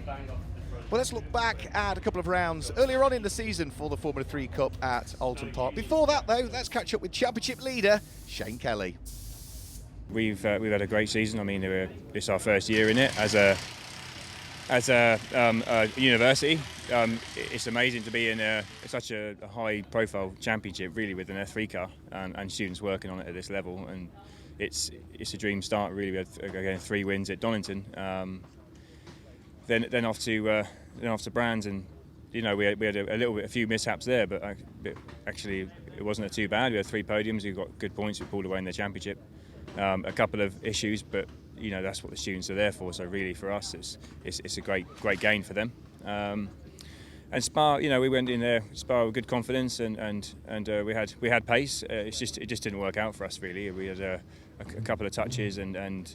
Well, let's look back at a couple of rounds earlier on in the season for the Formula 3 Cup at Alton Park. Before that, though, let's catch up with Championship leader Shane Kelly. We've had a great season. I mean, it's our first year in it as a university. It's amazing to be in such a high-profile championship, really, with an F3 car and students working on it at this level. And it's a dream start, really. We had again 3 wins at Donington. Then off to Brands, and we had a few mishaps there, but actually it wasn't too bad. We had 3 podiums. We got good points. We pulled away in the championship. A couple of issues, but that's what the students are there for. So really, for us, it's a great gain for them. And Spa, we went in there Spa with good confidence, and we had pace. It just didn't work out for us, really. We had a couple of touches and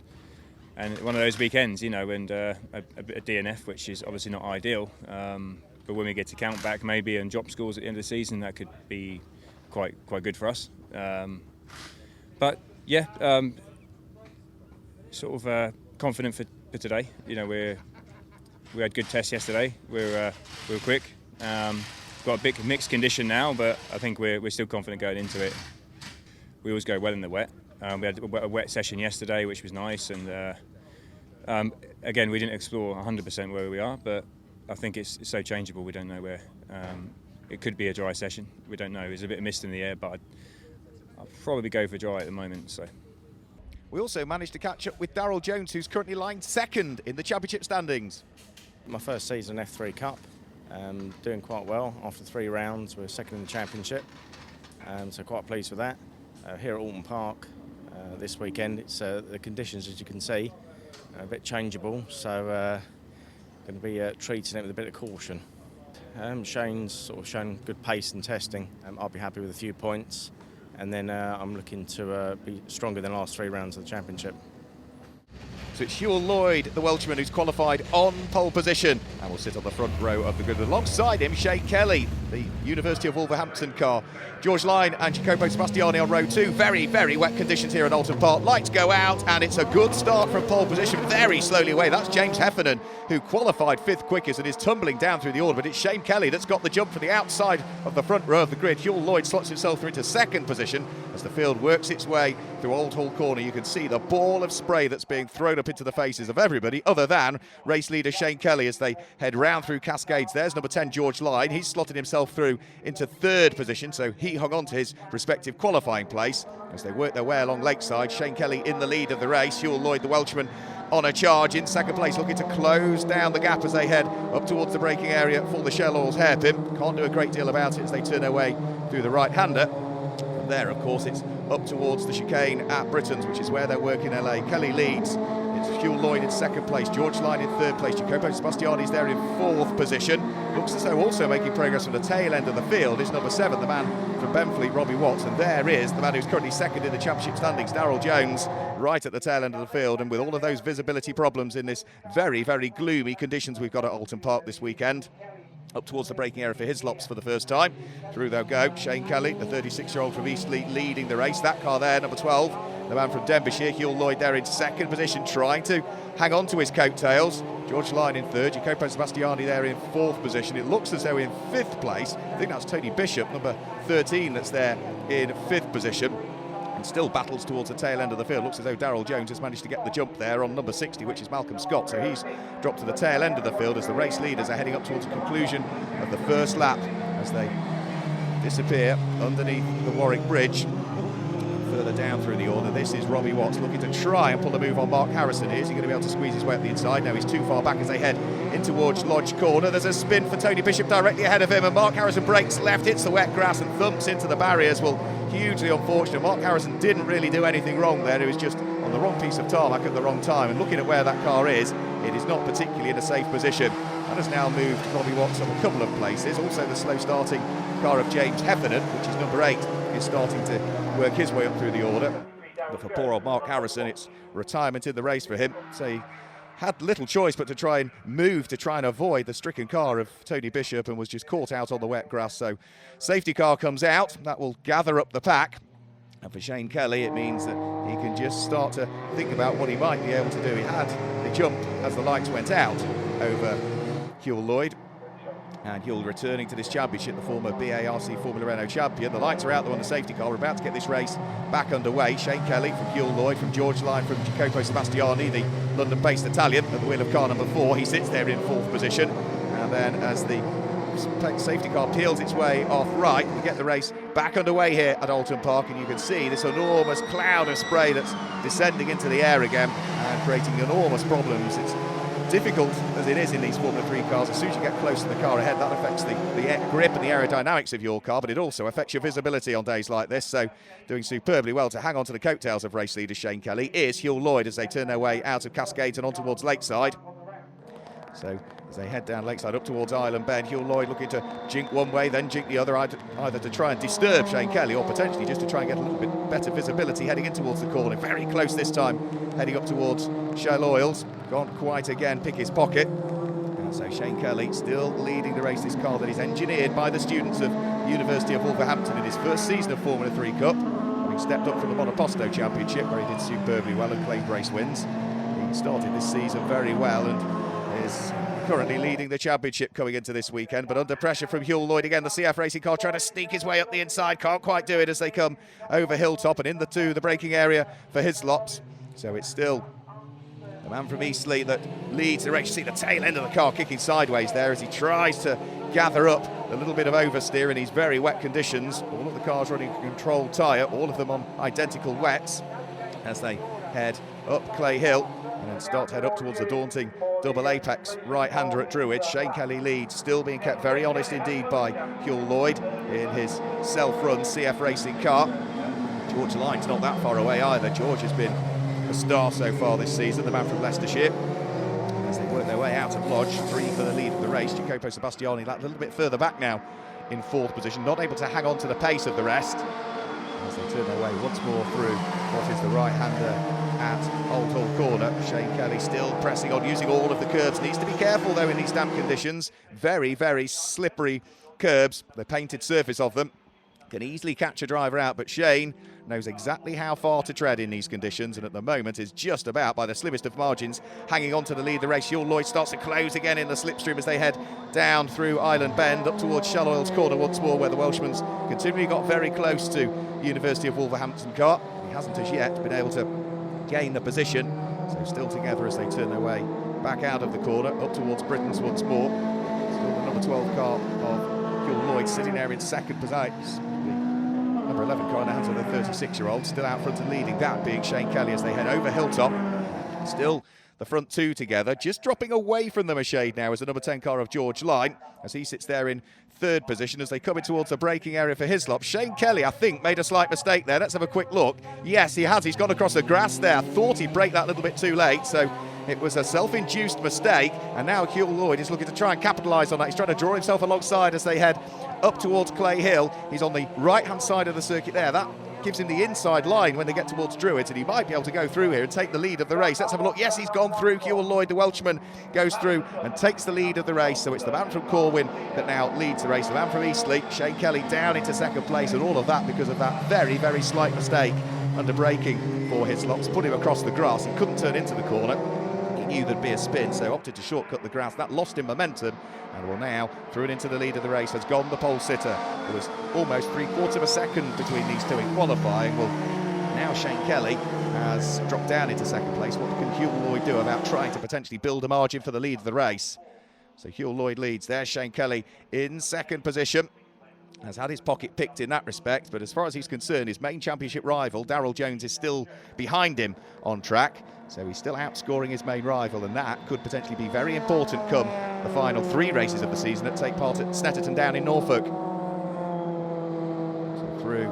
one of those weekends, and a bit of DNF, which is obviously not ideal. But when we get to count back maybe and drop scores at the end of the season, that could be quite good for us. But yeah, sort of confident for today. We had good tests yesterday. We were quick. Got a bit mixed condition now, but I think we're still confident going into it. We always go well in the wet. We had a wet session yesterday, which was nice, and again, we didn't explore 100% where we are, but I think it's so changeable. We don't know where. It could be a dry session. We don't know. There's a bit of mist in the air, but I'll probably go for dry at the moment. So. We also managed to catch up with Darryl Jones, who's currently lying second in the championship standings. My first season F3 Cup, doing quite well. After 3 rounds, we're second in the championship, so quite pleased with that. Here at Alton Park this weekend, it's the conditions, as you can see, are a bit changeable, so going to be treating it with a bit of caution. Shane's sort of shown good pace in testing. I'll be happy with a few points, and then I'm looking to be stronger than the last 3 rounds of the championship. So it's Huell Lloyd, the Welshman, who's qualified on pole position and will sit on the front row of the grid. Alongside him, Shane Kelly, the University of Wolverhampton car. George Lyne and Jacopo Sebastiani on row 2. Very, very wet conditions here at Alton Park. Lights go out, and it's a good start from pole position. Very slowly away. That's James Heffernan, who qualified 5th quickest and is tumbling down through the order. But it's Shane Kelly that's got the jump from the outside of the front row of the grid. Huell Lloyd slots himself through into 2nd position as the field works its way through Old Hall Corner. You can see the ball of spray that's being thrown up into the faces of everybody other than race leader Shane Kelly as they head round through Cascades. There's number 10, George Lyne. He's slotted himself through into 3rd position, so he hung on to his respective qualifying place as they work their way along Lakeside. Shane Kelly in the lead of the race. Huell Lloyd, the Welshman, on a charge in 2nd place, looking to close down the gap as they head up towards the braking area for the Shell Oils hairpin. Can't do a great deal about it as they turn their way through the right-hander. From there, of course, it's up towards the chicane at Britain's, which is where they're working LA. Kelly leads. It's Huell Lloyd in 2nd place, George Lyne in 3rd place, Jacopo Sebastiani's there in 4th position. Looks as though also making progress from the tail end of the field is number 7, the man from Benfleet, Robbie Watts, and there is the man who's currently 2nd in the championship standings, Darryl Jones, right at the tail end of the field. And with all of those visibility problems in this very, very gloomy conditions we've got at Alton Park this weekend, up towards the braking area for Hislops for the first time. Through they'll go. Shane Kelly, the 36-year-old from Eastleigh, leading the race. That car there, number 12, the man from Denbighshire, Huell Lloyd there in 2nd position, trying to hang on to his coattails. George Lyne in 3rd, Jacopo Sebastiani there in 4th position. It looks as though in 5th place, I think that's Tony Bishop, number 13, that's there in 5th position. And still battles towards the tail end of the field. Looks as though Darryl Jones has managed to get the jump there on number 60, which is Malcolm Scott. So he's dropped to the tail end of the field as the race leaders are heading up towards the conclusion of the first lap as they disappear underneath the Warwick Bridge. Further down through the order, this is Robbie Watts looking to try and pull a move on Mark Harrison. Is he going to be able to squeeze his way up the inside? No, he's too far back as they head in towards Lodge Corner. There's a spin for Tony Bishop directly ahead of him, and Mark Harrison brakes left, hits the wet grass and thumps into the barriers. Well, hugely unfortunate. Mark Harrison didn't really do anything wrong there. He was just on the wrong piece of tarmac at the wrong time, and looking at where that car is, it is not particularly in a safe position. That has now moved Robbie Watts up a couple of places. Also the slow starting car of James Heffernan, which is number 8, is starting to work his way up through the order. But for poor old Mark Harrison, it's retirement in the race for him. So he had little choice but to try and move to try and avoid the stricken car of Tony Bishop and was just caught out on the wet grass. So safety car comes out. That will gather up the pack. And for Shane Kelly, it means that he can just start to think about what he might be able to do. He had the jump as the lights went out over Huell Lloyd. And Huell returning to this championship, the former BARC Formula Renault champion. The lights are out, they're on the safety car. We're about to get this race back underway. Shane Kelly from Huell Lloyd, from George Lyon, from Jacopo Sebastiani, the London-based Italian, at the wheel of car number 4. He sits there in 4th position. And then as the safety car peels its way off right, we get the race back underway here at Oulton Park, and you can see this enormous cloud of spray that's descending into the air again and creating enormous problems. It's difficult as it is in these Formula 3 cars. As soon as you get close to the car ahead, that affects the grip and the aerodynamics of your car, but it also affects your visibility on days like this. So doing superbly well to hang on to the coattails of race leader Shane Kelly is Huell Lloyd as they turn their way out of Cascades and on towards Lakeside. So as they head down Lakeside up towards Island Bend, Huell Lloyd looking to jink one way, then jink the other, either to try and disturb Shane Kelly or potentially just to try and get a little bit better visibility heading in towards the corner. Very close this time, heading up towards Shell Oils. Gone quite again, pick his pocket. And so Shane Kelly still leading the race, this car that is engineered by the students of University of Wolverhampton in his first season of Formula 3 Cup, having stepped up from the Monoposto Championship where he did superbly well and claimed race wins. He started this season very well and is currently leading the championship coming into this weekend, but under pressure from Huell Lloyd again. The CF Racing car trying to sneak his way up the inside, can't quite do it as they come over Hilltop and in the braking area for Hislops. So it's still the man from Eastleigh that leads the race. You see the tail end of the car kicking sideways there as he tries to gather up a little bit of oversteer in these very wet conditions. All of the cars running a controlled tyre, all of them on identical wets as they head up Clay Hill and then start to head up towards the daunting double apex right-hander at Druid. Shane Kelly leads, still being kept very honest indeed by Huell Lloyd in his self-run CF Racing car. George Lyne's not that far away either. George has been a star so far this season, the man from Leicestershire. As they work their way out of Lodge, 3 for the lead of the race. Jacopo Sebastiani a little bit further back now in 4th position, not able to hang on to the pace of the rest. As they turn their way once more through what is the right-hander at Old Hall Corner. Shane Kelly still pressing on, using all of the curbs. Needs to be careful though in these damp conditions. Very, very slippery curbs, the painted surface of them. Can easily catch a driver out, but Shane knows exactly how far to tread in these conditions, and at the moment is just about, by the slimmest of margins, hanging on to the lead of the race. Huell Lloyd starts to close again in the slipstream as they head down through Island Bend up towards Shell Oils Corner once more, where the Welshman's continually got very close to University of Wolverhampton car. He hasn't as yet been able to gain the position, so still together as they turn their way back out of the corner up towards Britain's once more. Still the number 12 car of Huell Lloyd sitting there in 2nd position. Number 11 car in the hands of the 36-year-old, still out front and leading, that being Shane Kelly as they head over Hilltop. Still the front 2 together, just dropping away from them a shade now is the number 10 car of George Lyon, as he sits there in 3rd position as they come in towards the braking area for Hislop. Shane Kelly, I think, made a slight mistake there. Let's have a quick look. Yes, he has. He's gone across the grass there. Thought he'd brake that a little bit too late, so it was a self-induced mistake, and now Huell Lloyd is looking to try and capitalise on that. He's trying to draw himself alongside as they head up towards Clay Hill. He's on the right-hand side of the circuit there. That gives him the inside line when they get towards Druids, and he might be able to go through here and take the lead of the race. Let's have a look. Yes, he's gone through. Huell Lloyd, the Welshman, goes through and takes the lead of the race. So it's the man from Corwin that now leads the race. The man from Eastleigh, Shane Kelly, down into 2nd place, and all of that because of that very, very slight mistake under braking for Hislops. Put him across the grass. He couldn't turn into the corner. He knew there'd be a spin, so opted to shortcut the grass. That lost him momentum, and will now, through and into the lead of the race, has gone the pole sitter. There was almost 3/4 of a second between these two in qualifying. Well, now Shane Kelly has dropped down into 2nd place. What can Huell Lloyd do about trying to potentially build a margin for the lead of the race? So Huell Lloyd leads. There's Shane Kelly in 2nd position. Has had his pocket picked in that respect, but as far as he's concerned, his main championship rival, Darryl Jones, is still behind him on track. So he's still outscoring his main rival, and that could potentially be very important come the final 3 races of the season that take part at Snetterton Down in Norfolk. So through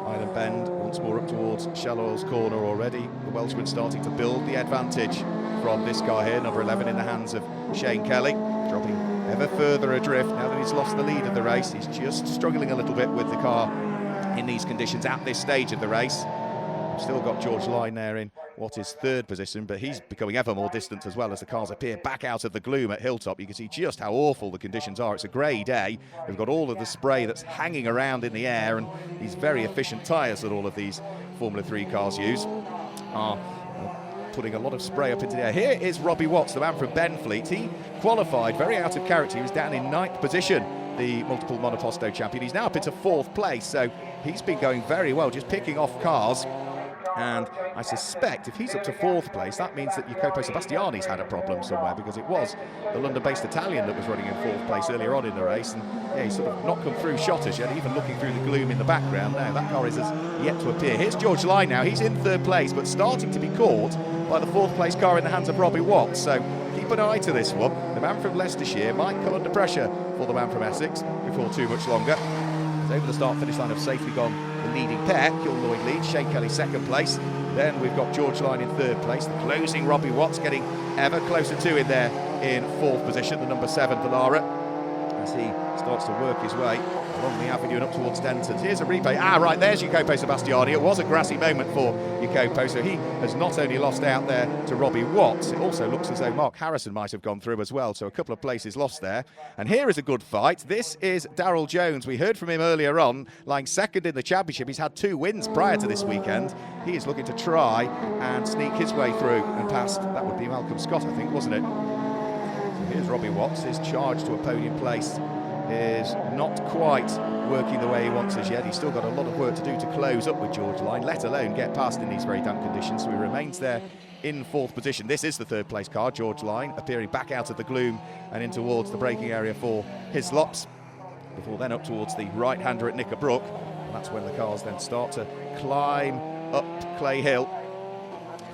Island Bend, once more up towards Shell Oils Corner already. The Welshman starting to build the advantage from this car here, number 11 in the hands of Shane Kelly, dropping ever further adrift now that he's lost the lead of the race. He's just struggling a little bit with the car in these conditions at this stage of the race. We've still got George Lyon there in what is 3rd position, but he's becoming ever more distant as well as the cars appear back out of the gloom at Hilltop. You can see just how awful the conditions are. It's a grey day. We've got all of the spray that's hanging around in the air, and these very efficient tyres that all of these Formula 3 cars use are putting a lot of spray up into the air. Here is Robbie Watts, the man from Benfleet. He qualified very out of character. He was down in 9th position, the multiple monoposto champion. He's now up into 4th place, so he's been going very well, just picking off cars. And I suspect if he's up to 4th place, that means that Jacopo Sebastiani's had a problem somewhere, because it was the London-based Italian that was running in 4th place earlier on in the race. And yeah, he's sort of not come through shot as yet, even looking through the gloom in the background. Now, that car is yet to appear. Here's George Line now. He's in 3rd place, but starting to be caught by the 4th place car in the hands of Robbie Watts. So keep an eye to this one. The man from Leicestershire might come under pressure for the man from Essex before too much longer. Over the start-finish line have safely gone the leading pair. Gil Lloyd leads, Shane Kelly 2nd place. Then we've got George Line in 3rd place. The closing Robbie Watts getting ever closer to in there in 4th position, the number 7, Dallara, as he starts to work his way along the avenue and up towards Denton. Here's a replay. Right, there's Jacopo Sebastiani. It was a grassy moment for Jacopo, so he has not only lost out there to Robbie Watts, it also looks as though Mark Harrison might have gone through as well, so a couple of places lost there. And here is a good fight. This is Darryl Jones. We heard from him earlier on, lying 2nd in the championship. He's had 2 wins prior to this weekend. He is looking to try and sneak his way through and past. That would be Malcolm Scott, I think, wasn't it? So here's Robbie Watts. His charge to a podium place is not quite working the way he wants as yet. He's still got a lot of work to do to close up with George Line, let alone get past in these very damp conditions. So he remains there in 4th position. This is the 3rd place car, George Line, appearing back out of the gloom and in towards the braking area for Hislops, before then up towards the right-hander at Knickerbrook. And that's when the cars then start to climb up Clay Hill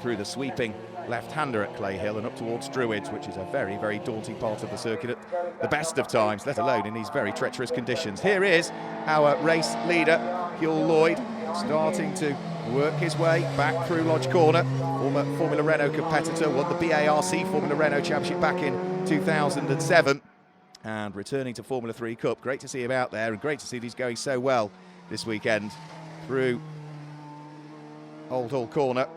through the sweeping left-hander at Clay Hill and up towards Druids, which is a very, very daunting part of the circuit at the best of times, let alone in these very treacherous conditions. Here is our race leader, Gil Lloyd, starting to work his way back through Lodge Corner. Former Formula Renault competitor, won the BARC Formula Renault Championship back in 2007 and returning to Formula 3 Cup. Great to see him out there, and great to see he's going so well this weekend through Old Hall Corner.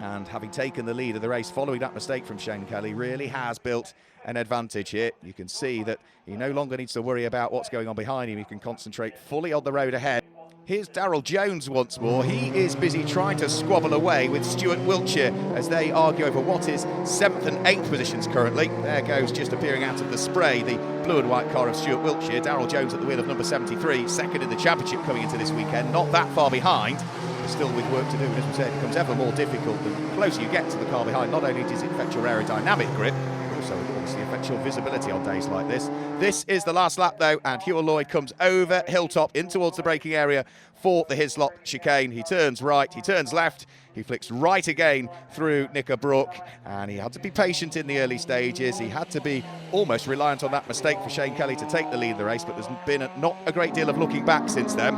And having taken the lead of the race following that mistake from Shane Kelly, really has built an advantage here. You can see that he no longer needs to worry about what's going on behind him. He can concentrate fully on the road ahead. Here's Darryl Jones once more. He is busy trying to squabble away with Stuart Wiltshire as they argue over what is 7th and 8th positions currently. There goes, just appearing out of the spray, the blue and white car of Stuart Wiltshire. Darryl Jones at the wheel of number 73, 2nd in the championship coming into this weekend. Not that far behind, but still with work to do. And as we said, it becomes ever more difficult the closer you get to the car behind. Not only does it affect your aerodynamic grip, also it obviously affects your visibility on days like this. This is the last lap though, and Hugh Lloyd comes over Hilltop in towards the braking area for the Hislop chicane. He turns right, he turns left, he flicks right again through Knickerbrook, and he had to be patient in the early stages. He had to be almost reliant on that mistake for Shane Kelly to take the lead in the race, but there's been not a great deal of looking back since then.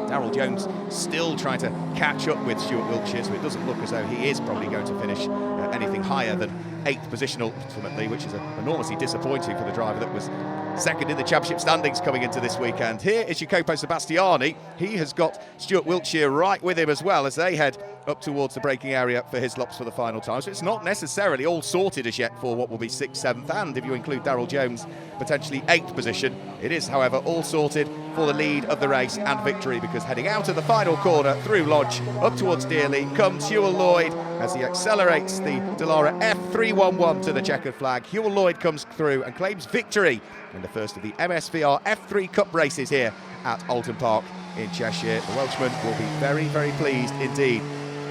Darryl Jones still trying to catch up with Stuart Wiltshire, so it doesn't look as though he is probably going to finish anything higher than 8th position ultimately, which is enormously disappointing for the driver that was 2nd in the championship standings coming into this weekend. Here is Jacopo Sebastiani. He has got Stuart Wiltshire right with him as well as they head up towards the braking area for Hislops for the final time. So it's not necessarily all sorted as yet for what will be 6th, 7th, and if you include Darryl Jones, potentially 8th position. It is, however, all sorted for the lead of the race and victory, because heading out of the final corner through Lodge up towards Dearly comes Hugh Lloyd as he accelerates the Dallara F311 to the checkered flag. Hugh Lloyd comes through and claims victory in the first of the MSVR F3 Cup races here at Alton Park in Cheshire. The Welshman will be very, very pleased indeed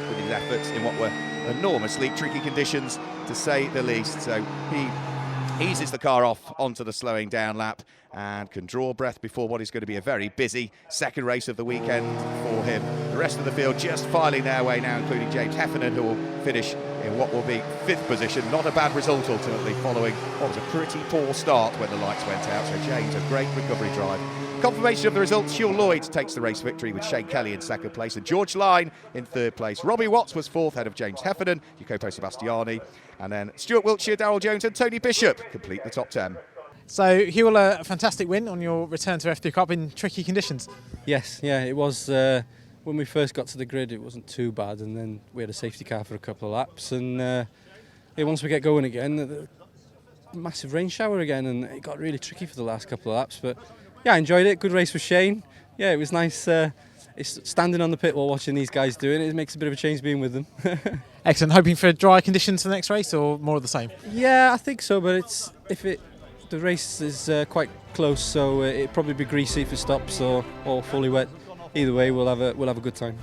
with his efforts in what were enormously tricky conditions, to say the least. So he eases the car off onto the slowing down lap and can draw breath before what is going to be a very busy second race of the weekend for him. The rest of the field just filing their way now, including James Heffernan, who will finish in what will be 5th position. Not a bad result ultimately, following what was a pretty poor start when the lights went out. So James, a great recovery drive. Confirmation of the results, Hugh Lloyd takes the race victory with Shane Kelly in 2nd place and George Line in 3rd place. Robbie Watts was 4th, ahead of James Heffernan, Jacopo Sebastiani, and then Stuart Wiltshire, Darryl Jones and Tony Bishop complete the top 10. So Hugh, a fantastic win on your return to F3 Cup in tricky conditions. Yes, yeah, it was. When we first got to the grid, it wasn't too bad, and then we had a safety car for a couple of laps, and once we get going again, massive rain shower again, and it got really tricky for the last couple of laps. But yeah, I enjoyed it. Good race with Shane. Yeah, it was nice. it's standing on the pit while watching these guys doing it. It makes a bit of a change being with them. Excellent. Hoping for dry conditions for the next race, or more of the same? Yeah, I think so. But the race is quite close, so it'll probably be greasy if it stops or fully wet. Either way, we'll have a good time.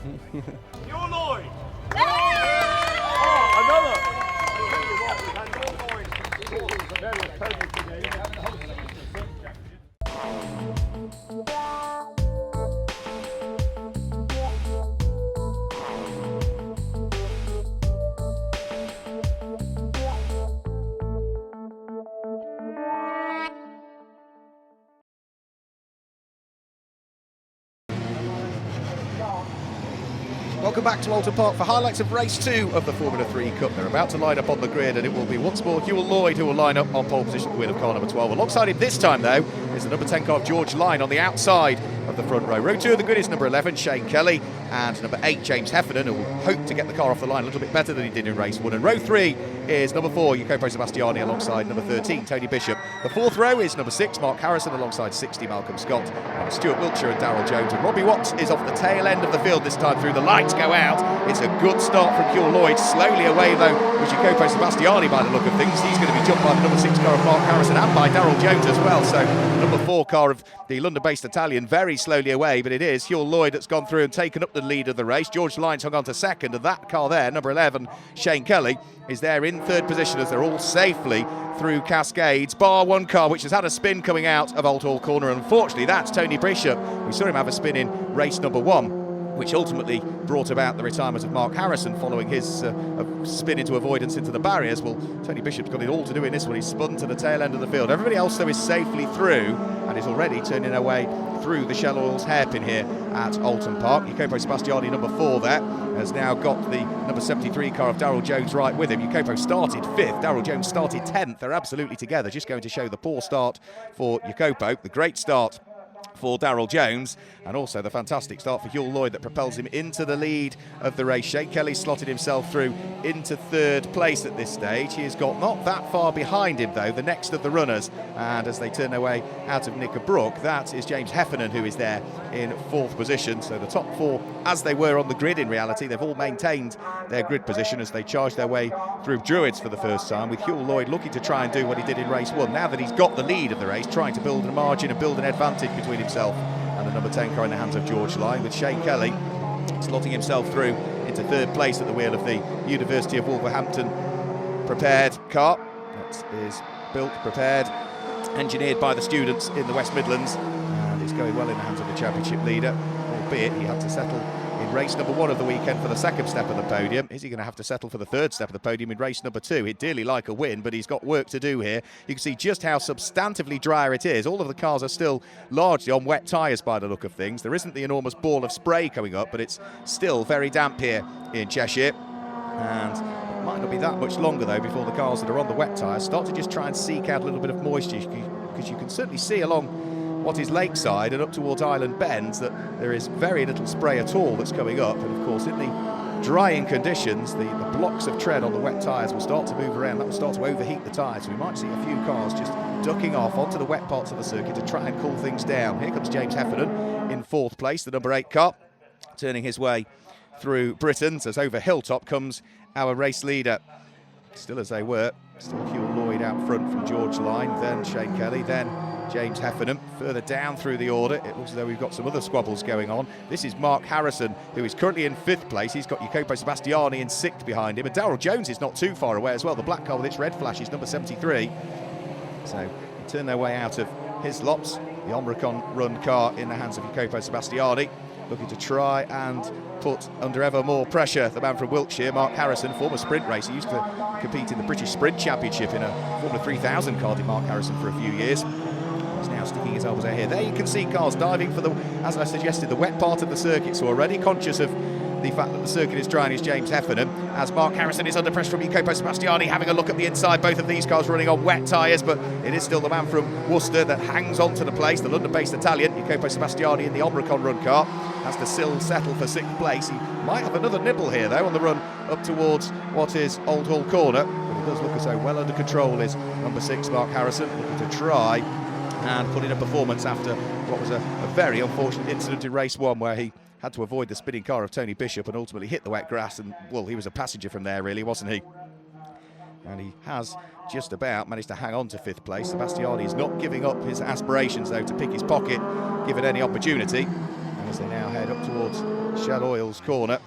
Welcome back to Alton Park for highlights of race 2 of the Formula 3 Cup. They're about to line up on the grid, and it will be once more Hewell Lloyd who will line up on pole position, the win of car number 12. Alongside him this time, though, is the number 10 car of George Line on the outside of the front row. Row 2 of the grid is number 11, Shane Kelly, and number 8, James Heffernan, who will hope to get the car off the line a little bit better than he did in race 1. And row 3 is number 4, Jacopo Sebastiani, alongside number 13, Tony Bishop. The 4th row is number 6, Mark Harrison, alongside 60, Malcolm Scott, and Stuart Wiltshire and Darryl Jones. And Robbie Watts is off the tail end of the field this time through. The lights go out. It's a good start from Hewell Lloyd. Slowly away, though, with Jacopo Sebastiani by the look of things. He's going to be jumped by the number 6 car of Mark Harrison and by Darryl Jones as well. So number 4 car of the London-based Italian very slowly away, but it is Hewell Lloyd that's gone through and taken up the lead of the race. George Lyne's hung on to second, and that car there, number 11, Shane Kelly, is there in third position as they're all safely through Cascades, bar one car which has had a spin coming out of Old Hall Corner, and unfortunately that's Tony Bishop. We saw him have a spin in race number 1, which ultimately brought about the retirement of Mark Harrison following his spin into avoidance into the barriers. Well, Tony Bishop's got it all to do in this one. He's spun to the tail end of the field. Everybody else, though, is safely through and is already turning their way through the Shell Oils hairpin here at Alton Park. Jacopo Sebastiani, number 4 there, has now got the number 73 car of Darryl Jones right with him. Jacopo started 5th, Darryl Jones started 10th. They're absolutely together. Just going to show the poor start for Jacopo, the great start for Darryl Jones, and also the fantastic start for Hewell Lloyd that propels him into the lead of the race. Shane Kelly slotted himself through into 3rd place at this stage. He has got not that far behind him, though, the next of the runners, and as they turn their way out of Knickerbrook, that is James Heffernan, who is there in 4th position. So the top 4, as they were on the grid in reality, they've all maintained their grid position as they charge their way through Druids for the first time, with Hewell Lloyd looking to try and do what he did in race 1. Now that he's got the lead of the race, trying to build a margin and build an advantage between himself and the number 10 car in the hands of George Line, with Shane Kelly slotting himself through into 3rd place at the wheel of the University of Wolverhampton prepared car. That is built, prepared, engineered by the students in the West Midlands, and it's going well in the hands of the championship leader, albeit he had to settle in race number 1 of the weekend for the 2nd step of the podium. Is he going to have to settle for the 3rd step of the podium in race number 2? He'd dearly like a win, but he's got work to do here. You can see just how substantively drier it is. All of the cars are still largely on wet tyres by the look of things. There isn't the enormous ball of spray coming up, but it's still very damp here in Cheshire. And it might not be that much longer, though, before the cars that are on the wet tyres start to just try and seek out a little bit of moisture, because you can certainly see along what is Lakeside and up towards Island Bends that there is very little spray at all that's coming up. And of course, in the drying conditions, the blocks of tread on the wet tyres will start to move around. That will start to overheat the tyres. So we might see a few cars just ducking off onto the wet parts of the circuit to try and cool things down. Here comes James Heffernan in 4th place, the number 8 car, turning his way through Britain. So as over Hilltop comes our race leader. Still as they were, still Hewell Lloyd out front from George Line, then Shane Kelly, then James Heffernan. Further down through the order, it looks as though we've got some other squabbles going on. This is Mark Harrison, who is currently in 5th place. He's got Jacopo Sebastiani in 6th behind him, and Darryl Jones is not too far away as well. The black car with its red flash is number 73. So they turn their way out of Hislops, the Omricon run car in the hands of Jacopo Sebastiani, looking to try and put under ever more pressure the man from Wiltshire, Mark Harrison, former sprint racer. He used to compete in the British Sprint Championship in a Formula 3000 car, did Mark Harrison, for a few years. He's now sticking his elbows out here. There you can see cars diving for the, as I suggested, the wet part of the circuit. So already conscious of the fact that the circuit is dry, and is James Heffernan, as Mark Harrison is under pressure from Jacopo Sebastiani, having a look at the inside. Both of these cars running on wet tyres, but it is still the man from Worcester that hangs on to the place, the London-based Italian. Jacopo Sebastiani in the Omricon run car has to still settle for 6th place. He might have another nibble here, though, on the run up towards what is Old Hall Corner, but it does look as though well under control is number 6, Mark Harrison, looking to try and put in a performance after what was a very unfortunate incident in race 1 where he had to avoid the spinning car of Tony Bishop and ultimately hit the wet grass, and well, he was a passenger from there really, wasn't he? And he has just about managed to hang on to 5th place. Sebastiani is not giving up his aspirations though to pick his pocket given any opportunity. And as they now head up towards Shell Oil's corner,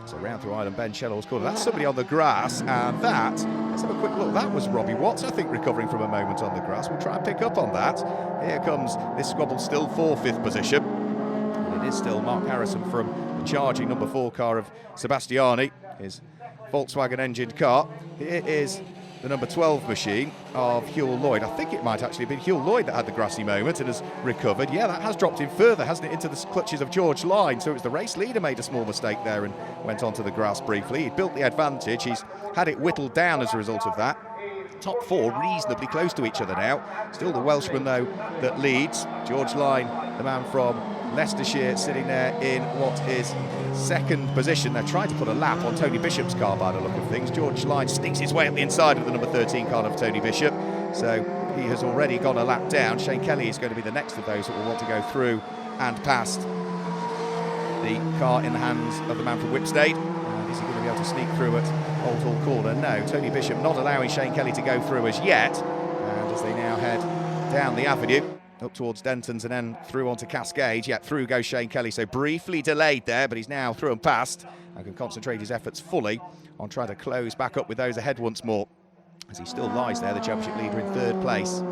so round through Island Bend, Shell Oil's corner, that's somebody on the grass, and that, let's have a quick look, that was Robbie Watts, I think, recovering from a moment on the grass. We'll try and pick up on that. Here comes this squabble still for 5th position. And it is still Mark Harrison from the charging number 4 car of Sebastiani, his Volkswagen engined car. Here is the number 12 machine of Huell Lloyd. I think it might actually have been Huell Lloyd that had the grassy moment and has recovered. Yeah, that has dropped him further, hasn't it, into the clutches of George Line. So it was the race leader made a small mistake there and went onto the grass briefly. He built the advantage. He's had it whittled down as a result of that. Top 4 reasonably close to each other now. Still the Welshman, though, that leads. George Line, the man from Leicestershire, sitting there in what is 2nd position. They're trying to put a lap on Tony Bishop's car by the look of things. George Line sneaks his way up the inside of the number 13 car of Tony Bishop. So he has already gone a lap down. Shane Kelly is going to be the next of those that will want to go through and past the car in the hands of the man from Whipstade. And is he going to be able to sneak through at Old Hall Corner? No, Tony Bishop not allowing Shane Kelly to go through as yet. And as they now head down the avenue, up towards Denton's and then through onto Cascade. Yet through goes Shane Kelly, so briefly delayed there, but he's now through and past and can concentrate his efforts fully on trying to close back up with those ahead once more, as he still lies there, the championship leader in 3rd place. You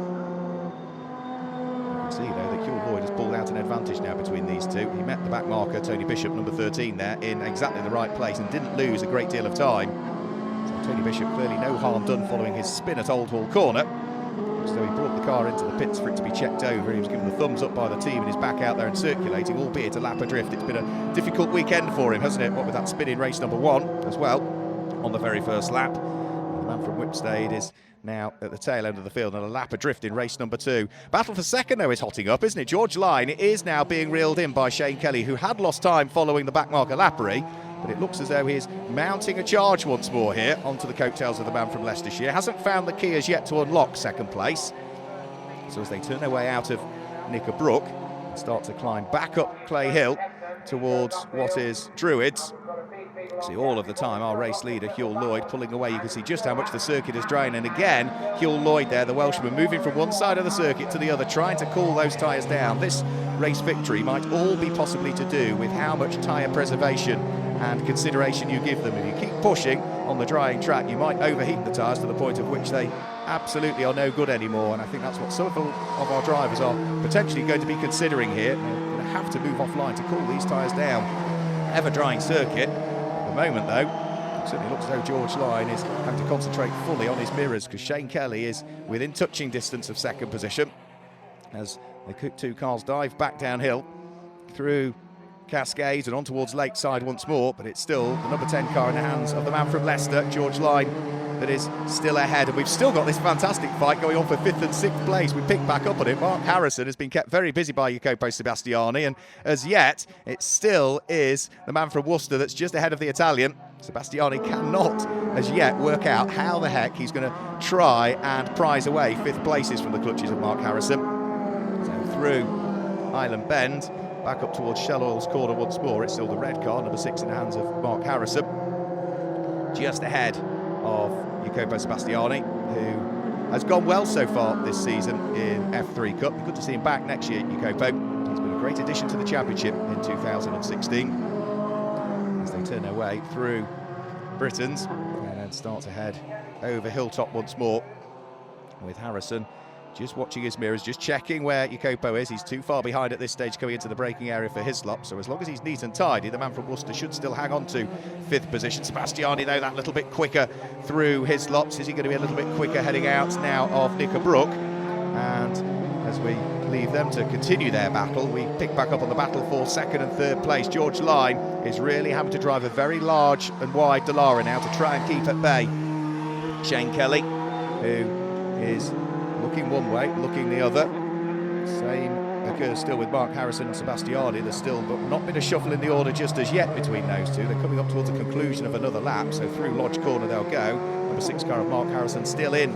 can see though that Huell Lloyd has pulled out an advantage now between these two. He met the back marker, Tony Bishop, number 13 there, in exactly the right place and didn't lose a great deal of time. So Tony Bishop clearly no harm done following his spin at Old Hall Corner. So he brought the car into the pits for it to be checked over. He was given the thumbs up by the team and is back out there and circulating, albeit a lap adrift. It's been a difficult weekend for him, hasn't it? What with that spin in race number 1 as well on the very first lap. And the man from Whipstade is now at the tail end of the field and a lap adrift in race number 2. Battle for 2nd though is hotting up, isn't it? George Line is now being reeled in by Shane Kelly, who had lost time following the backmarker lappery. But it looks as though he is mounting a charge once more here onto the coattails of the man from Leicestershire. Hasn't found the key as yet to unlock 2nd place. So as they turn their way out of Knickerbrook and start to climb back up Clay Hill towards what is Druids, see all of the time our race leader Huell Lloyd pulling away. You can see just how much the circuit is drying, and again Huell Lloyd there, the Welshman, moving from one side of the circuit to the other, trying to cool those tyres down. This race victory might all be possibly to do with how much tyre preservation and consideration you give them. If you keep pushing on the drying track, you might overheat the tyres to the point of which they absolutely are no good anymore, and I think that's what some of our drivers are potentially going to be considering here. They're going to have to move offline to cool these tyres down. Ever drying circuit. At the moment though, it certainly looks as though George Line is having to concentrate fully on his mirrors, because Shane Kelly is within touching distance of 2nd position as the 2 cars dive back downhill through Cascades and on towards Lakeside once more, but it's still the number 10 car in the hands of the man from Leicester, George Line, that is still ahead. And we've still got this fantastic fight going on for 5th and 6th place. We pick back up on it. Mark Harrison has been kept very busy by Jacopo Sebastiani, and as yet it still is the man from Worcester that's just ahead of the Italian. Sebastiani cannot as yet work out how the heck he's going to try and prize away 5th places from the clutches of Mark Harrison. So through Island Bend, back up towards Shell Oil's corner once more. It's still the red car, number 6 in the hands of Mark Harrison, just ahead of Jacopo Sebastiani, who has gone well so far this season in F3 Cup. Good to see him back next year, Jacopo. He's been a great addition to the championship in 2016. As they turn their way through Britons and then start to head over Hilltop once more, with Harrison just watching his mirrors, just checking where Jacopo is. He's too far behind at this stage coming into the braking area for Hislop, so as long as he's neat and tidy, the man from Worcester should still hang on to 5th position. Sebastiani, though, that little bit quicker through Hislops. Is he going to be a little bit quicker heading out now of Knickerbrook? And as we leave them to continue their battle, we pick back up on the battle for 2nd and 3rd place. George Line is really having to drive a very large and wide Dallara now to try and keep at bay Shane Kelly, who is looking one way, looking the other. Same occurs still with Mark Harrison and Sebastiani. There's still not been a shuffle in the order just as yet between those two. They're coming up towards the conclusion of another lap, so through Lodge Corner they'll go. Number 6 car of Mark Harrison still in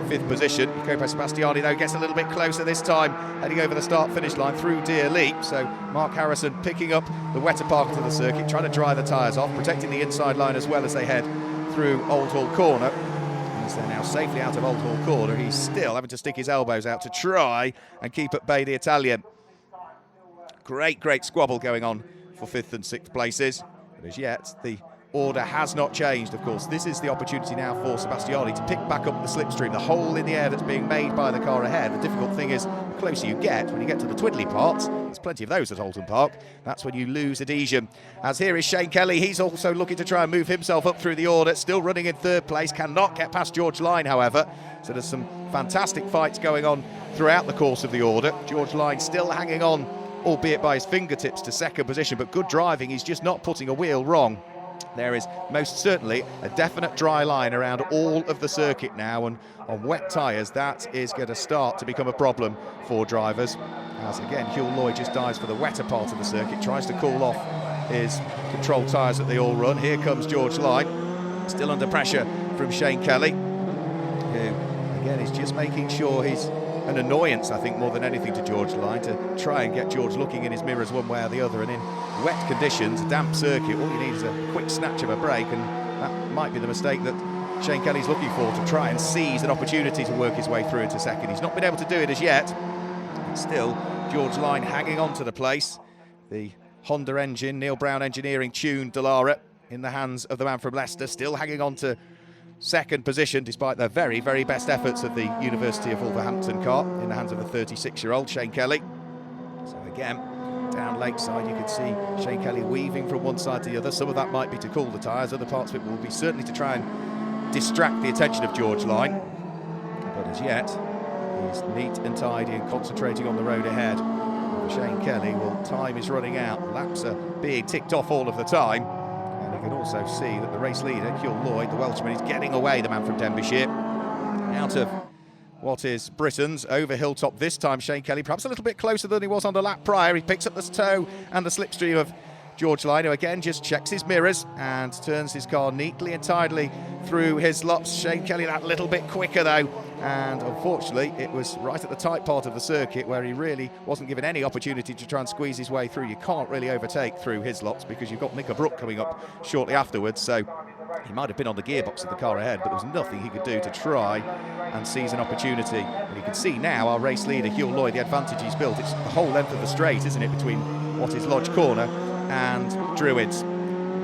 fifth position. Jacopo Sebastiani, though, gets a little bit closer this time, heading over the start-finish line through Deer Leap. So Mark Harrison picking up the wetter part of the circuit, trying to dry the tyres off, protecting the inside line as well as they head through Old Hall Corner. As they're now safely out of Old Hall Corner, he's still having to stick his elbows out to try and keep at bay the Italian. Great squabble going on for 5th and 6th places. But as yet, the order has not changed, of course. This is the opportunity now for Sebastiani to pick back up the slipstream, the hole in the air that's being made by the car ahead. The difficult thing is, the closer you get, when you get to the twiddly parts, there's plenty of those at Oulton Park, that's when you lose adhesion. As here is Shane Kelly, he's also looking to try and move himself up through the order, still running in 3rd place, cannot get past George Line, however. So there's some fantastic fights going on throughout the course of the order. George Line still hanging on, albeit by his fingertips, to 2nd position, but good driving, he's just not putting a wheel wrong. There is most certainly a definite dry line around all of the circuit now, and on wet tyres that is going to start to become a problem for drivers. As again, Huell Lloyd just dives for the wetter part of the circuit, tries to cool off his controlled tyres that they all run. Here comes George Line, still under pressure from Shane Kelly, who again is just making sure he's an annoyance, I think, more than anything to George Line, to try and get George looking in his mirrors one way or the other. And in wet conditions, a damp circuit, all you need is a quick snatch of a break, and that might be the mistake that Shane Kelly's looking for, to try and seize an opportunity to work his way through into 2nd. He's not been able to do it as yet. Still, George Line hanging on to the place. The Honda engine, Neil Brown Engineering tuned Dallara in the hands of the man from Leicester, still hanging on to 2nd position despite the very best efforts of the University of Wolverhampton car in the hands of the 36-year-old Shane Kelly. So again, down Lakeside you can see Shane Kelly weaving from one side to the other. Some of that might be to cool the tyres, other parts of it will be certainly to try and distract the attention of George Line. But as yet, he's neat and tidy and concentrating on the road ahead. For Shane Kelly, well, time is running out. Laps are being ticked off all of the time. You can also see that the race leader, Huell Lloyd, the Welshman, is getting away, the man from Denbighshire, out of what is Britain's over Hilltop this time. Shane Kelly perhaps a little bit closer than he was on the lap prior. He picks up the toe and the slipstream of George Line, who again just checks his mirrors and turns his car neatly and tidily through his lots. Shane Kelly that little bit quicker though, and unfortunately it was right at the tight part of the circuit where he really wasn't given any opportunity to try and squeeze his way through. You can't really overtake through his lots because you've got Mika Brook coming up shortly afterwards, so he might have been on the gearbox of the car ahead, but there was nothing he could do to try and seize an opportunity. And you can see now our race leader, Huell Lloyd, the advantage he's built. It's the whole length of the straight, isn't it, between what is Lodge Corner and Druids.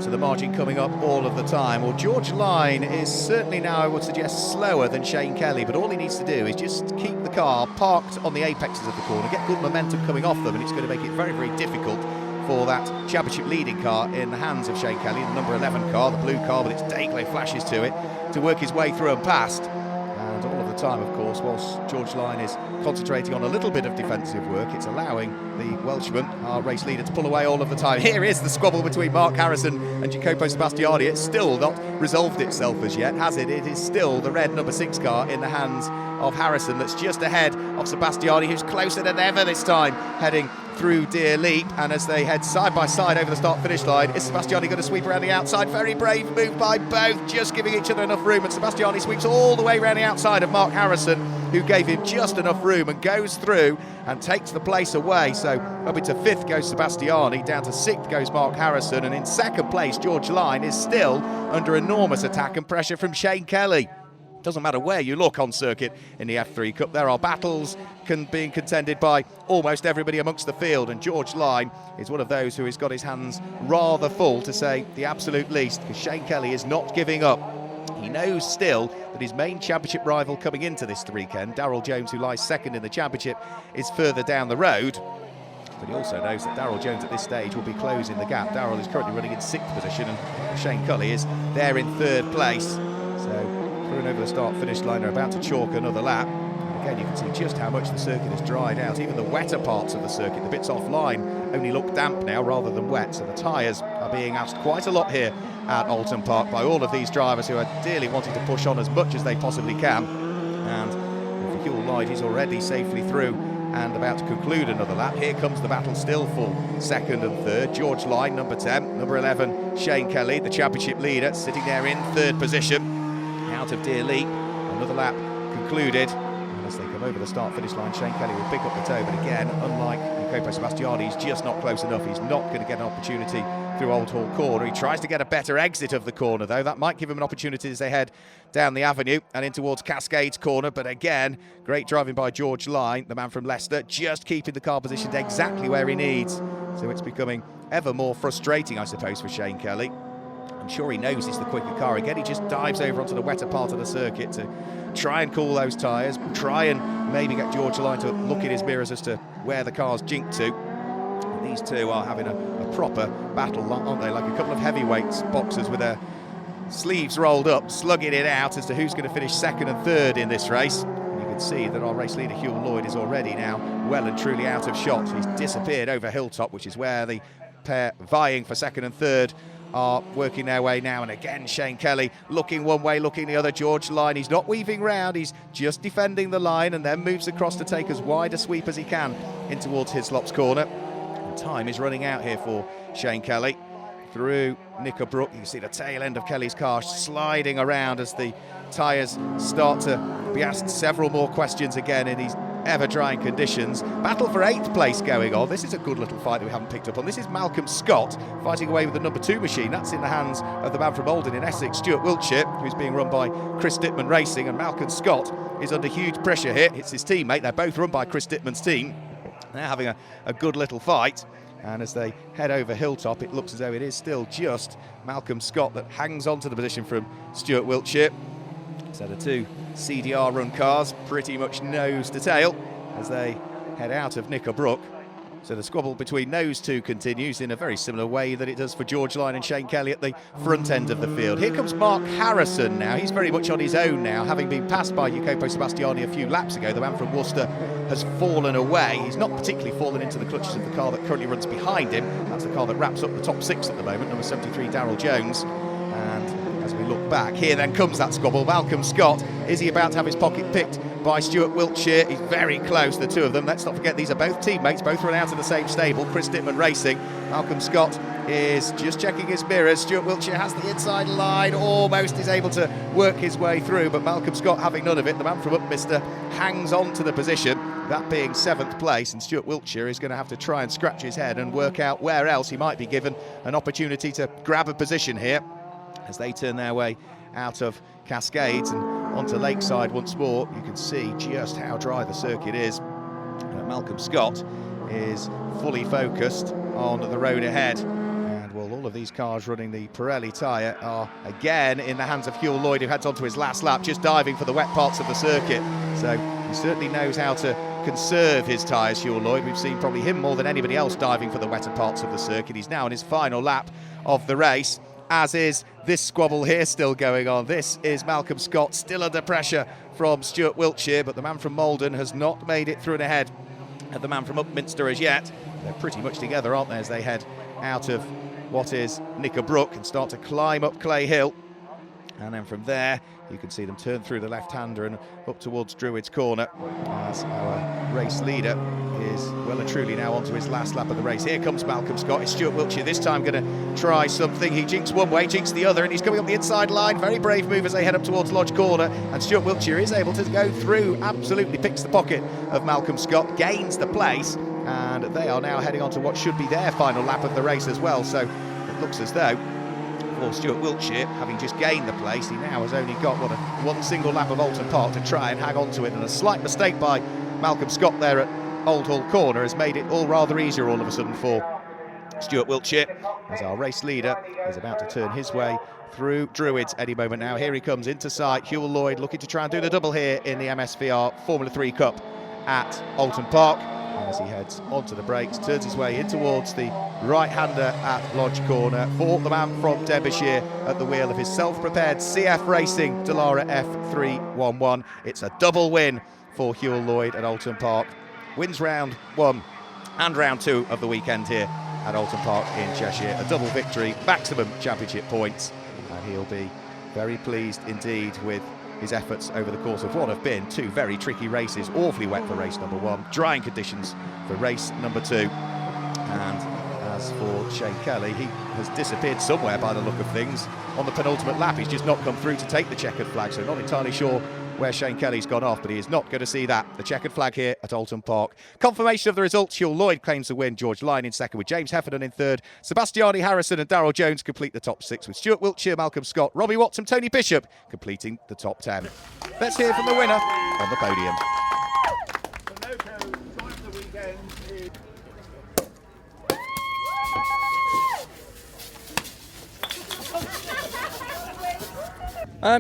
So the margin coming up all of the time. Well, George Line is certainly now, I would suggest, slower than Shane Kelly, but all he needs to do is just keep the car parked on the apexes of the corner, get good momentum coming off them, and it's going to make it very difficult for that championship leading car in the hands of Shane Kelly, the number 11 car, the blue car with its Dayglow flashes to it, to work his way through and past. And all of the time, of course, whilst George Line is concentrating on a little bit of defensive work, it's allowing the Welshman, our race leader, to pull away all of the time. Here is the squabble between Mark Harrison and Jacopo Sebastiani. It's still not resolved itself as yet, has it? It is still the red number 6 car in the hands of Harrison that's just ahead of Sebastiani, who's closer than ever this time, heading through Deer Leap. And as they head side by side over the start-finish line, is Sebastiani going to sweep around the outside? Very brave move by both, just giving each other enough room, and Sebastiani sweeps all the way around the outside of Mark Harrison, who gave him just enough room, and goes through and takes the place away. So up into 5th goes Sebastiani, down to 6th goes Mark Harrison, and in 2nd place George Line is still under enormous attack and pressure from Shane Kelly. Doesn't matter where you look on circuit in the F3 Cup, there are battles being contended by almost everybody amongst the field, and George Line is one of those who has got his hands rather full, to say the absolute least, because Shane Kelly is not giving up. He knows still that his main championship rival coming into this weekend, Darryl Jones, who lies 2nd in the championship, is further down the road. But he also knows that Darryl Jones at this stage will be closing the gap. Darryl is currently running in 6th position, and Shane Kelly is there in 3rd place. So through over the start-finish line, they're about to chalk another lap. And again, you can see just how much the circuit has dried out. Even the wetter parts of the circuit, the bits offline, only look damp now rather than wet. So the tyres are being asked quite a lot here at Oulton Park by all of these drivers who are dearly wanting to push on as much as they possibly can. And for Huell Lloyd, he's already safely through and about to conclude another lap. Here comes the battle still for 2nd and 3rd. George Line, number 10, number 11, Shane Kelly, the championship leader, sitting there in 3rd position. Out of Deer Leap, another lap concluded. And as they come over the start-finish line, Shane Kelly will pick up the toe, but again, unlike Jacopo Sebastiani, he's just not close enough. He's not going to get an opportunity through Old Hall Corner. He tries to get a better exit of the corner, though. That might give him an opportunity as they head down the avenue and in towards Cascades Corner. But again, great driving by George Line, the man from Leicester, just keeping the car positioned exactly where he needs. So it's becoming ever more frustrating, I suppose, for Shane Kelly. I'm sure he knows it's the quicker car. Again, he just dives over onto the wetter part of the circuit to try and cool those tyres, try and maybe get George Line to look in his mirrors as to where the car's jinked to. And these two are having a proper battle, aren't they? Like a couple of heavyweights boxers with their sleeves rolled up, slugging it out as to who's going to finish second and third in this race. And you can see that our race leader, Hugh Lloyd, is already now well and truly out of shot. He's disappeared over Hilltop, which is where the pair vying for second and third are working their way now. And again, Shane Kelly looking one way, looking the other. George Line, he's not weaving round, he's just defending the line and then moves across to take as wide a sweep as he can in towards Hislop's Corner. And time is running out here for Shane Kelly. Through Knickerbrook, you can see the tail end of Kelly's car sliding around as the tyres start to be asked several more questions again in these ever-drying conditions. Battle for 8th place going on. This is a good little fight that we haven't picked up on. This is Malcolm Scott fighting away with the number 2 machine. That's in the hands of the man from Oldham in Essex, Stuart Wiltshire, who's being run by Chris Dittman Racing. And Malcolm Scott is under huge pressure here. It's his teammate. They're both run by Chris Dittman's team. They're having a good little fight. And as they head over Hilltop, it looks as though it is still just Malcolm Scott that hangs on to the position from Stuart Wiltshire. So the two CDR-run cars pretty much nose to tail as they head out of Knickerbrook. So the squabble between those two continues in a very similar way that it does for George Line and Shane Kelly at the front end of the field. Here comes Mark Harrison now. He's very much on his own now, having been passed by Jacopo Sebastiani a few laps ago. The man from Worcester has fallen away. He's not particularly fallen into the clutches of the car that currently runs behind him. That's the car that wraps up the top 6 at the moment, number 73, Darryl Jones. And as we look back, here then comes that squabble. Malcolm Scott, is he about to have his pocket picked by Stuart Wiltshire? He's very close, the two of them. Let's not forget these are both teammates, both run out of the same stable, Chris Dittman Racing. Malcolm Scott is just checking his mirrors. Stuart Wiltshire has the inside line, almost is able to work his way through, but Malcolm Scott having none of it. The man from Upminster hangs on to the position, that being 7th place, and Stuart Wiltshire is going to have to try and scratch his head and work out where else he might be given an opportunity to grab a position here as they turn their way out of Cascades and onto Lakeside once more. You can see just how dry the circuit is. Malcolm Scott is fully focused on the road ahead. And well, all of these cars running the Pirelli tyre are again in the hands of Hugh Lloyd, who heads on to his last lap, just diving for the wet parts of the circuit. So he certainly knows how to conserve his tyres, Hugh Lloyd. We've seen probably him more than anybody else diving for the wetter parts of the circuit. He's now in his final lap of the race, as is this squabble here still going on. This is Malcolm Scott still under pressure from Stuart Wiltshire, but the man from Malden has not made it through and ahead of the man from Upminster as yet. They're pretty much together, aren't they, as they head out of what is Knickerbrook and start to climb up Clay Hill. And then from there, you can see them turn through the left-hander and up towards Druids Corner as our race leader is well and truly now onto his last lap of the race. Here comes Malcolm Scott. It's Stuart Wiltshire this time going to try something. He jinks one way, jinks the other, and he's coming up the inside line. Very brave move as they head up towards Lodge Corner, and Stuart Wiltshire is able to go through, absolutely picks the pocket of Malcolm Scott, gains the place, and they are now heading on to what should be their final lap of the race as well. So it looks as though for Stuart Wiltshire, having just gained the place, he now has only got one single lap of Alton Park to try and hang on to it, and a slight mistake by Malcolm Scott there at Old Hall Corner has made it all rather easier all of a sudden for Stuart Wiltshire, as our race leader is about to turn his way through Druids any moment now. Here he comes into sight, Hugh Lloyd looking to try and do the double here in the MSVR Formula 3 Cup at Alton Park. And as he heads onto the brakes, turns his way in towards the right-hander at Lodge Corner for the man from Derbyshire at the wheel of his self-prepared CF Racing Dallara F311. It's a double win for Hugh Lloyd at Alton Park. Wins round 1 and round 2 of the weekend here at Alton Park in Cheshire. A double victory, maximum championship points, and he'll be very pleased indeed with his efforts over the course of what have been 2 very tricky races. Awfully wet for race number 1, drying conditions for race number 2. And as for Shane Kelly, he has disappeared somewhere by the look of things. On the penultimate lap, he's just not come through to take the checkered flag, so not entirely sure where Shane Kelly's gone off, but he is not going to see that. The checkered flag here at Alton Park. Confirmation of the results. Huell Lloyd claims the win. George Lyon in second with James Heffernan in third. Sebastiani, Harrison and Darryl Jones complete the top 6 with Stuart Wiltshire, Malcolm Scott, Robbie Watts and Tony Bishop completing the top 10. Let's hear from the winner on the podium.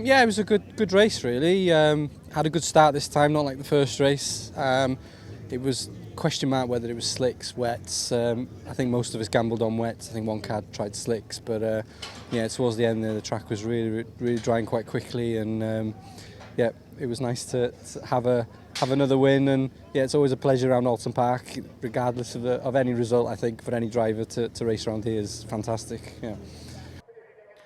Yeah, it was a good race really. Had a good start this time, not like the first race. It was question mark whether it was slicks, wets. I think most of us gambled on wets. I think one car tried slicks, but yeah, towards the end there, the track was really drying quite quickly, and yeah, it was nice to have another win. And yeah, it's always a pleasure around Alton Park, regardless of any result. I think for any driver to race around here is fantastic. Yeah.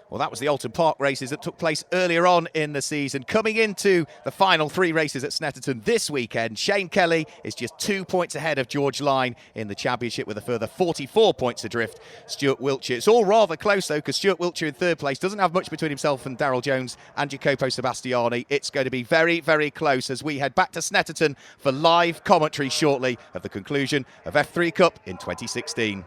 Well, that was the Alton Park races that took place earlier on in the season. Coming into the final 3 races at Snetterton this weekend, Shane Kelly is just 2 points ahead of George Lyon in the championship with a further 44 points adrift. Stuart Wiltshire. It's all rather close, though, because Stuart Wiltshire in third place doesn't have much between himself and Darryl Jones and Jacopo Sebastiani. It's going to be very, very close as we head back to Snetterton for live commentary shortly of the conclusion of F3 Cup in 2016.